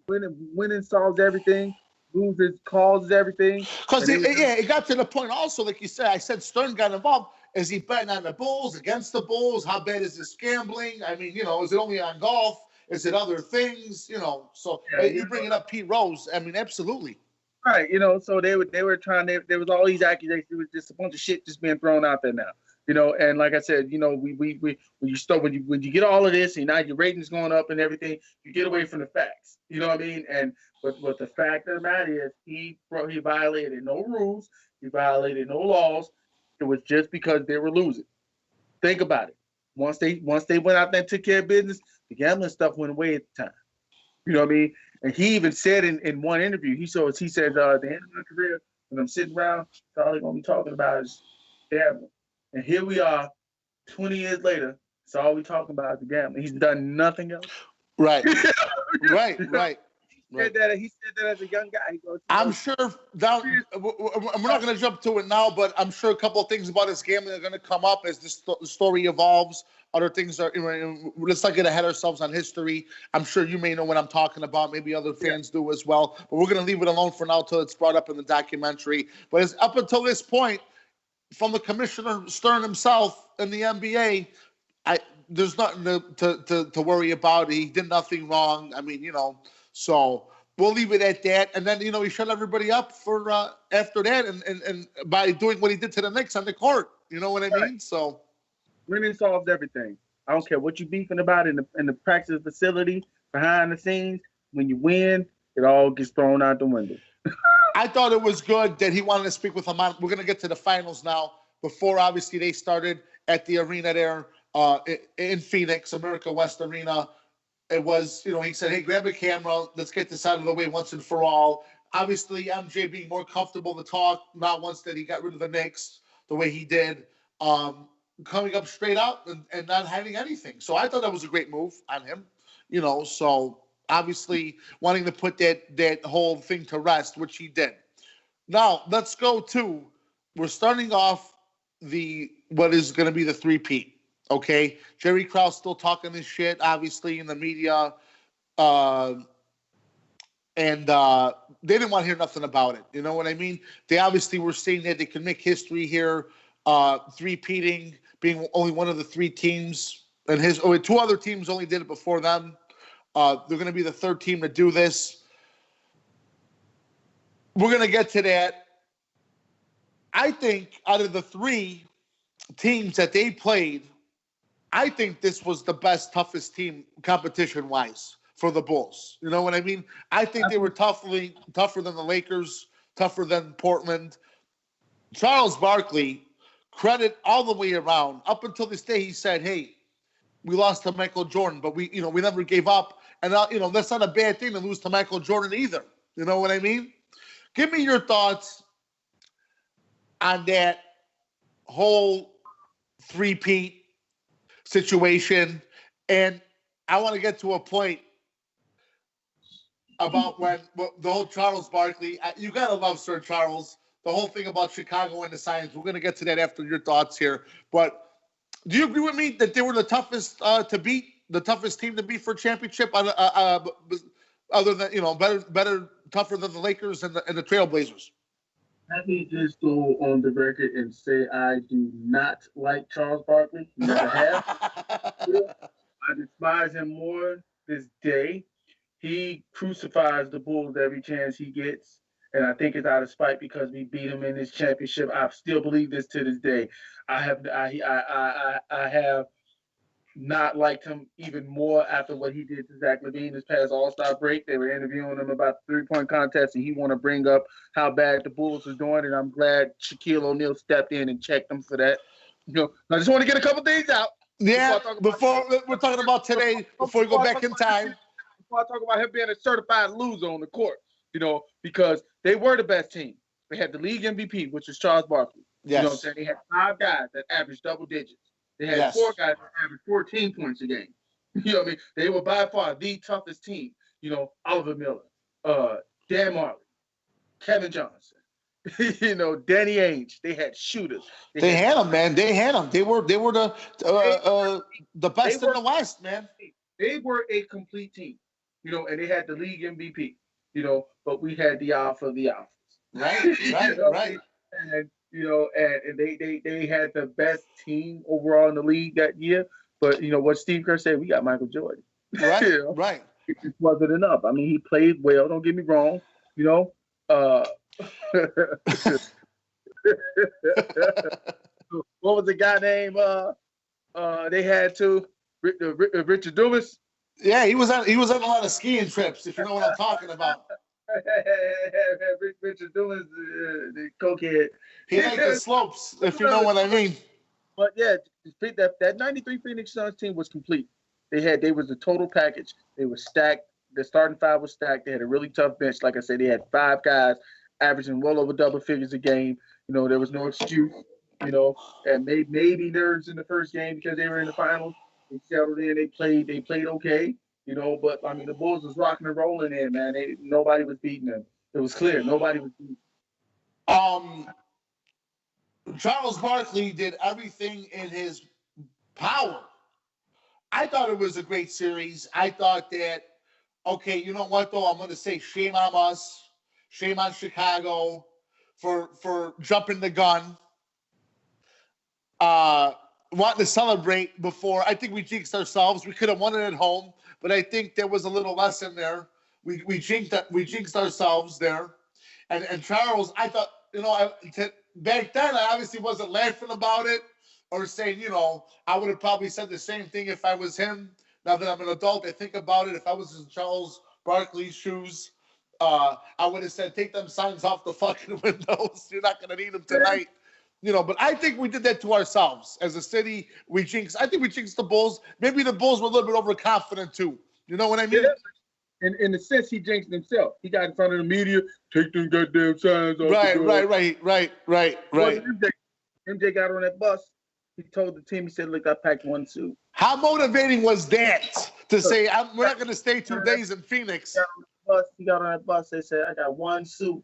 winning solves everything. Loses causes everything. Because it got to the point also, like you said, I said Stern got involved. Is he betting on the Bulls, against the Bulls? How bad is this gambling? I mean, is it only on golf? Is it other things? So you bringing up Pete Rose. I mean, absolutely. Right. So they were trying. There was all these accusations. It was just a bunch of shit just being thrown out there now. And like I said, when you get all of this and now your ratings going up and everything, you get away from the facts. You know what I mean? And what the fact of the matter is, he violated no rules, he violated no laws. It was just because they were losing. Think about it. Once they went out there and took care of business, the gambling stuff went away at the time. You know what I mean? And he even said in one interview, he said, at the end of my career, when I'm sitting around, all they're gonna be talking about is gambling. And here we are, 20 years later. It's all we talking about is the gambling. He's done nothing else. Right. Right. He said that as a young guy. I'm sure we're not going to jump to it now, but I'm sure a couple of things about his gambling are going to come up as the story evolves. Other things are. Let's not get ahead of ourselves on history. I'm sure you may know what I'm talking about. Maybe other fans do as well. But we're going to leave it alone for now until it's brought up in the documentary. But it's up until this point, from the Commissioner Stern himself in the NBA, there's nothing to worry about. He did nothing wrong. I mean, so we'll leave it at that. And then, he shut everybody up for after that and by doing what he did to the Knicks on the court. You know what I mean? So winning solves everything. I don't care what you're beefing about in the practice facility, behind the scenes. When you win, it all gets thrown out the window. I thought it was good that he wanted to speak with him. We're going to get to the finals now. Before, obviously, they started at the arena there in Phoenix, America West Arena. It was, he said, hey, grab a camera. Let's get this out of the way once and for all. Obviously, MJ being more comfortable to talk, not once that he got rid of the Knicks the way he did. coming up straight out and not having anything. So I thought that was a great move on him. So obviously wanting to put that whole thing to rest, which he did. Now let's go to, we're starting off what is going to be the three-peat. Okay, Jerry Krause still talking this shit, obviously in the media, and they didn't want to hear nothing about it. You know what I mean? They obviously were saying that they can make history here, three-peating, being only one of the three teams, and two other teams only did it before them. They're going to be the third team to do this. We're going to get to that. I think out of the three teams that they played, I think this was the best, toughest team competition-wise for the Bulls. You know what I mean? I think they were tougher than the Lakers, tougher than Portland. Charles Barkley, credit all the way around. Up until this day, he said, hey, we lost to Michael Jordan, but we never gave up. And, that's not a bad thing to lose to Michael Jordan either. You know what I mean? Give me your thoughts on that whole three-peat situation. And I want to get to a point about when the whole Charles Barkley, you got to love Sir Charles, the whole thing about Chicago and the Science. We're going to get to that after your thoughts here. But do you agree with me that they were the toughest to beat, the toughest team to beat for a championship, other than, better, tougher than the Lakers and the Trailblazers? Let me just go on the record and say I do not like Charles Barkley. Never have. I despise him more this day. He crucifies the Bulls every chance he gets, and I think it's out of spite because we beat him in this championship. I still believe this to this day. I have not liked him even more after what he did to Zach LaVine this past All-Star break. They were interviewing him about the three-point contest, and he want to bring up how bad the Bulls are doing, and I'm glad Shaquille O'Neal stepped in and checked them for that. I just want to get a couple things out. Yeah, before we're talking about today, before we go back in time. Before I talk about him being a certified loser on the court, because they were the best team. They had the league MVP, which is Charles Barkley. Yes. You know what I'm saying? They had 5 guys that averaged double digits. They had 4 guys that averaged 14 points a game. You know what I mean? They were by far the toughest team. Oliver Miller, Dan Marley, Kevin Johnson, Danny Ainge. They had shooters. They had them, man. They had them. They were the best in the West, man. They were a complete team, and they had the league MVP, but we had the alpha of the alphas. Right. And and they had the best team overall in the league that year. But what Steve Kerr said, we got Michael Jordan. Right, right. It just wasn't enough. I mean, he played well. Don't get me wrong. What was the guy named? They had to Richard Dumas. Yeah, he was on a lot of skiing trips. If you know what I'm talking about. Richard Dumas, the cokehead. He liked the slopes, if you know what I mean. But yeah, that '93 Phoenix Suns team was complete. They was a total package. They were stacked. The starting 5 was stacked. They had a really tough bench. Like I said, they had 5 guys averaging well over double figures a game. There was no excuse. And maybe nerves in the first game because they were in the finals. They settled in. They played okay. But I mean, the Bulls was rocking and rolling in, man. Nobody was beating them. It was clear. Nobody was beating them. Charles Barkley did everything in his power. I thought it was a great series. I thought that, okay, you know what, though? I'm going to say shame on us. Shame on Chicago for jumping the gun. Wanting to celebrate before. I think we jinxed ourselves. We could have won it at home, but I think there was a little lesson there. We jinxed ourselves there. And Charles, I thought, back then I obviously wasn't laughing about it or saying, I would have probably said the same thing if I was him. Now that I'm an adult, I think about it. If I was in Charles Barkley's shoes, I would have said, take them signs off the fucking windows. You're not going to need them tonight. But I think we did that to ourselves as a city. I think we jinxed the Bulls. Maybe the Bulls were a little bit overconfident too. You know what I mean? Yeah. In a sense, he jinxed himself. He got in front of the media, take them goddamn signs off. Right. Well, MJ got on that bus. He told the team, he said, "Look, I packed one suit." How motivating was that to say, we're not going to stay 2 days in Phoenix? He got on that bus. They said, "I got one suit.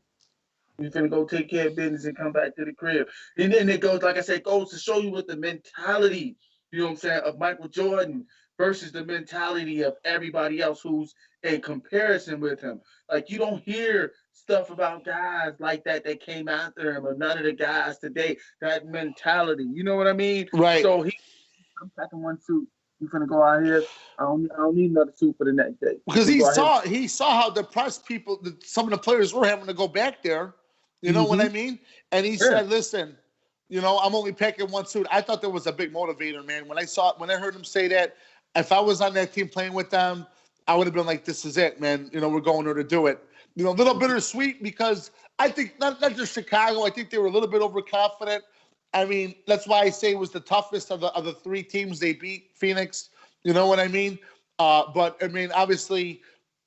We're gonna go take care of business and come back to the crib." And then it goes, like I said, it goes to show you what the mentality, you know what I'm saying, of Michael Jordan versus the mentality of everybody else who's in comparison with him. Like, you don't hear stuff about guys like that came after him, or none of the guys today. That mentality, you know what I mean? Right. So I'm packing one suit. You finna go out here. I don't need another suit for the next day. Because he saw how depressed some of the players were having to go back there. You know what I mean? And he said, "Listen, I'm only packing one suit." I thought that was a big motivator, man. When I heard him say that, if I was on that team playing with them, I would have been like, "This is it, man. We're going there to do it." A little bittersweet, because I think not just Chicago. I think they were a little bit overconfident. I mean, that's why I say it was the toughest of the 3 teams they beat, Phoenix. You know what I mean? But I mean, obviously,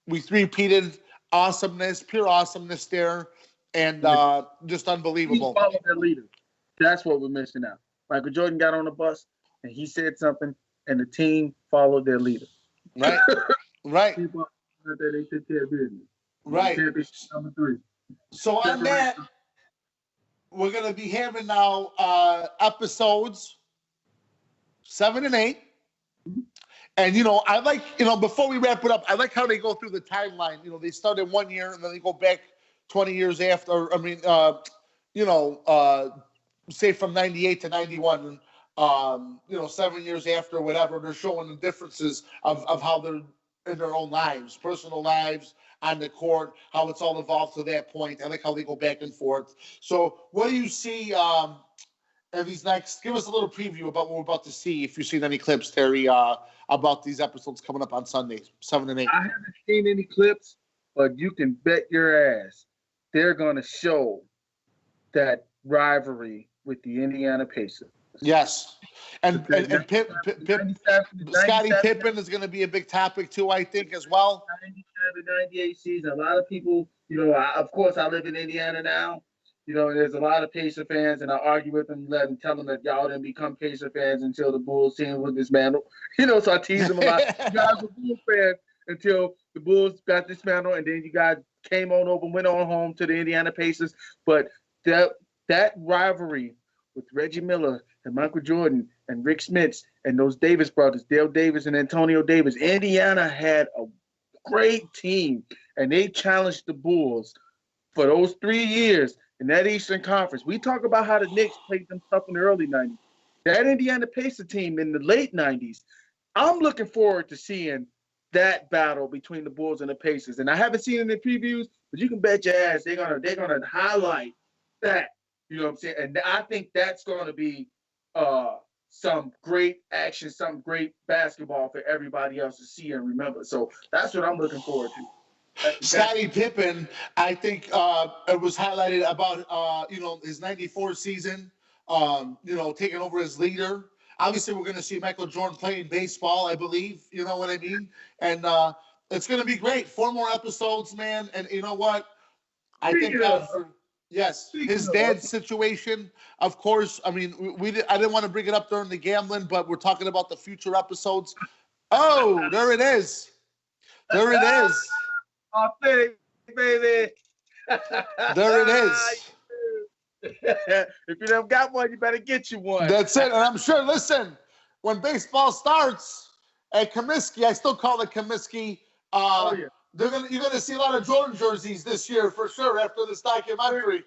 we three-peated. Awesomeness, pure awesomeness there. And just unbelievable. He followed their leader. That's what we're missing out. Michael Jordan got on the bus and he said something, and the team followed their leader. Right. Right. People they took care of business. Right. Number 3. So on that, we're gonna be having now episodes 7 and 8. And I like, before we wrap it up, I like how they go through the timeline. They started 1 year and then they go back 20 years after. I mean, say from 98 to 91, 7 years after, whatever. They're showing the differences of how they're in their own lives, personal lives, on the court, how it's all evolved to that point. I like how they go back and forth. So what do you see in these next? Give us a little preview about what we're about to see, if you've seen any clips, Terry, about these episodes coming up on Sundays, 7 and 8. I haven't seen any clips, but you can bet your ass they're going to show that rivalry with the Indiana Pacers. Yes. And Scottie Pippen is going to be a big topic too, I think, as well. 97-98 season. A lot of people, of course, I live in Indiana now. There's a lot of Pacer fans, and I argue with them, tell them that y'all didn't become Pacer fans until the Bulls team was dismantled. So I tease them a lot. You guys were Bulls fans until the Bulls got dismantled, and then you guys came on over, went on home to the Indiana Pacers. But that rivalry with Reggie Miller and Michael Jordan and Rick Smits and those Davis brothers, Dale Davis and Antonio Davis, Indiana had a great team, and they challenged the Bulls for those 3 years in that Eastern Conference. We talk about how the Knicks played them tough in the early 90s. That Indiana Pacer team in the late 90s, I'm looking forward to seeing that battle between the Bulls and the Pacers. And I haven't seen it in the previews, but you can bet your ass they're gonna highlight that. You know what I'm saying? And I think that's going to be some great action, some great basketball for everybody else to see and remember. So that's what I'm looking forward to. Scottie Pippen, I think it was highlighted about, his 94 season, taking over as leader. Obviously, we're going to see Michael Jordan playing baseball, I believe. You know what I mean? And it's going to be great. 4 more episodes, man. And you know what? I think yes, his dad's situation, of course. I mean, I didn't want to bring it up during the gambling, but we're talking about the future episodes. Oh, there it is. There it is. Authentic, baby. There it is. If you never got one, you better get you one. That's it. And I'm sure, listen, when baseball starts at Comiskey, I still call it Comiskey, you're gonna see a lot of Jordan jerseys this year for sure after this documentary. I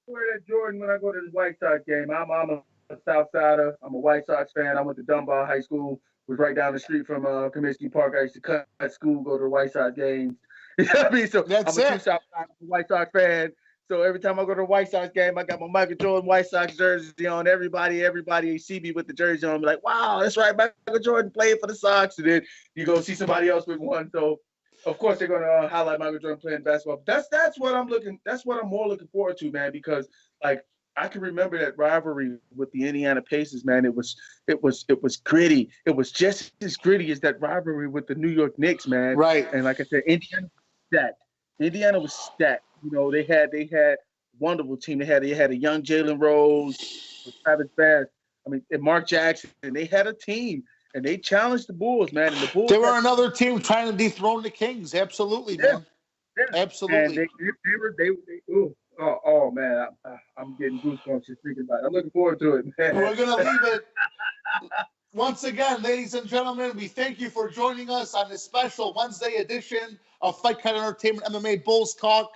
wear that Jordan when I go to the White Sox game. I'm a South Sider. I'm a White Sox fan. I went to Dunbar High School. Was right down the street from Comiskey Park. I used to cut school, go to the White Sox games. You know what I mean? So that's I'm a South Sider, White Sox fan. So every time I go to a White Sox game, I got my Michael Jordan White Sox jersey on. Everybody see me with the jersey on. I'm like, wow, that's right, Michael Jordan playing for the Sox. And then you go see somebody else with one. So of course they're gonna highlight Michael Jordan playing basketball. That's what I'm more looking forward to, man. Because like I can remember that rivalry with the Indiana Pacers, man. It was gritty. It was just as gritty as that rivalry with the New York Knicks, man. Right. And like I said, Indiana was stacked. They had a wonderful team. They had a young Jalen Rose, Travis Bass, I mean, and Mark Jackson, and they had a team, and they challenged the Bulls, man. And the Bulls, they were another team trying to dethrone the Kings. Absolutely, man. yeah. Absolutely. And oh man, I'm getting goosebumps just thinking about it. I'm looking forward to it, man. We're gonna leave it. Once again, ladies and gentlemen, we thank you for joining us on this special Wednesday edition of Fight Card Entertainment MMA Bulls Talk,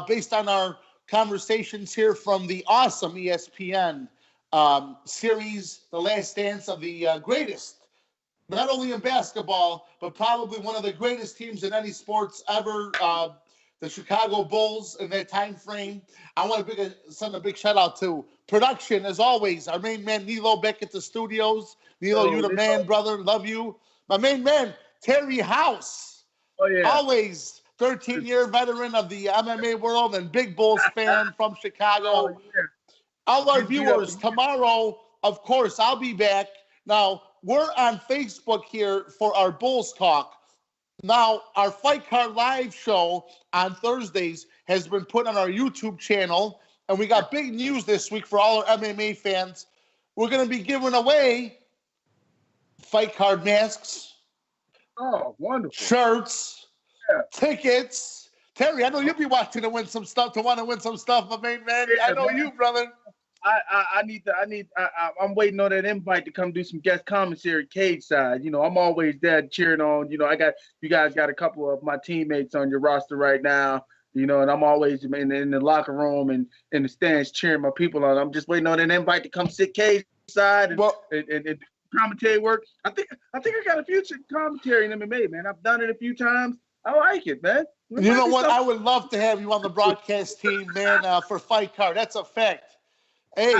based on our conversations here from the awesome ESPN series, The Last Dance of the greatest, not only in basketball, but probably one of the greatest teams in any sports ever, the Chicago Bulls in that time frame. I want to send a big shout out to production, as always. Our main man, Nilo, back at the studios. Nilo, you the man, brother. Love you. My main man, Terry House. Oh, yeah. Always 13-year veteran of the MMA world and big Bulls fan from Chicago. Oh, yeah. All our viewers, tomorrow, of course, I'll be back. Now, we're on Facebook here for our Bulls Talk. Now, our Fight Card Live show on Thursdays has been put on our YouTube channel, and we got big news this week for all our MMA fans. We're going to be giving away Fight Card masks. Oh, wonderful. Shirts, tickets. Terry, I know you'll be watching to win some stuff, my main man. Yeah, I know you, brother. I'm waiting on that invite to come do some guest commentary cage side. You know, I'm always there cheering on. You know, you guys got a couple of my teammates on your roster right now. You know, and I'm always in the locker room and in the stands cheering my people on. I'm just waiting on an invite to come sit cage side and commentary work. I think I got a future commentary in MMA, man. I've done it a few times. I like it, man. You know what? I would love to have you on the broadcast team, man, for Fight Card. That's a fact. Hey,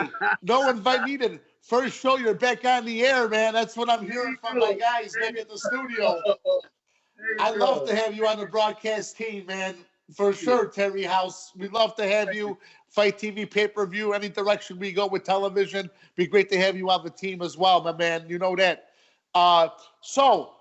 no invite needed. First show, you're back on the air, man. That's what I'm hearing from my guys back at the studio. I'd love to have you on the broadcast team, man. For sure, Terry House. We'd love to have you. Fight TV, pay-per-view, any direction we go with television. Be great to have you on the team as well, my man. You know that. So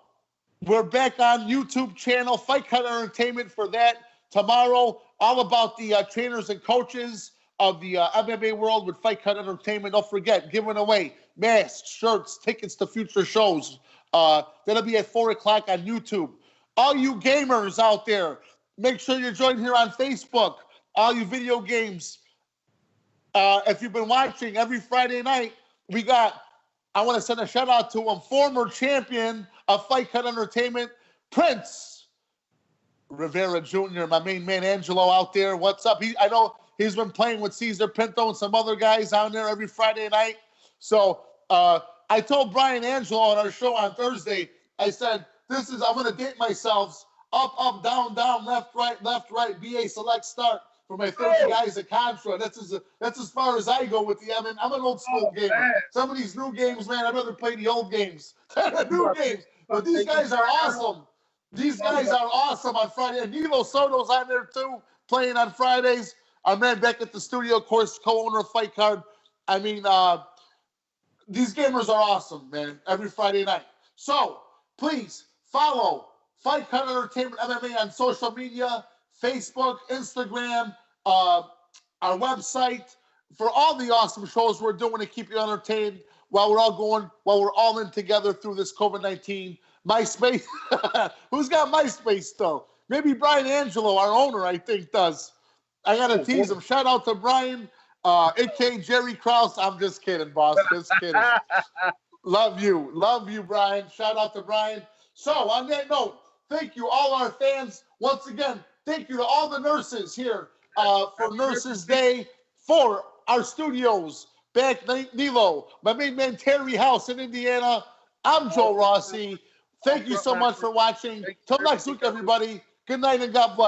we're back on YouTube channel, Fight Card Entertainment for that. Tomorrow, all about the trainers and coaches of the MMA world with Fight Card Entertainment. Don't forget, giving away masks, shirts, tickets to future shows. That'll be at 4 o'clock on YouTube. All you gamers out there, make sure you're joined here on Facebook. All you video games. If you've been watching every Friday night, I want to send a shout out to a former champion of Fight Card Entertainment, Prince Rivera Jr., my main man, Angelo, out there. What's up? I know he's been playing with Cesar Pinto and some other guys on there every Friday night. So I told Brian Angelo on our show on Thursday, I said, I'm going to date myself. Up, down, left, right, BA select start for my 30 guys at Contra. That's as far as I go with the I'm an old school gamer. Man. Some of these new games, man, I'd rather play the old games than the new games. But these guys are awesome. These guys are awesome on Friday. And Nilo Soto's on there too, playing on Fridays. Our man back at the studio, of course, co-owner of Fight Card. I mean, these gamers are awesome, man, every Friday night. So please follow Fight Card Entertainment MMA on social media, Facebook, Instagram, our website, for all the awesome shows we're doing to keep you entertained while we're all in together through this COVID-19. MySpace. Who's got MySpace still? Maybe Brian Angelo, our owner, I think, does. I got to tease him. Shout out to Brian, a.k.a. Jerry Krause. I'm just kidding, boss. Just kidding. Love you, Brian. Shout out to Brian. So on that note, thank you, all our fans. Once again, thank you to all the nurses here for Nurses Day for our studios. Back, Nilo, my main man, Terry House in Indiana. I'm Joe Rossi. Thank you so much for watching. Till next week, everybody. Good night and God bless.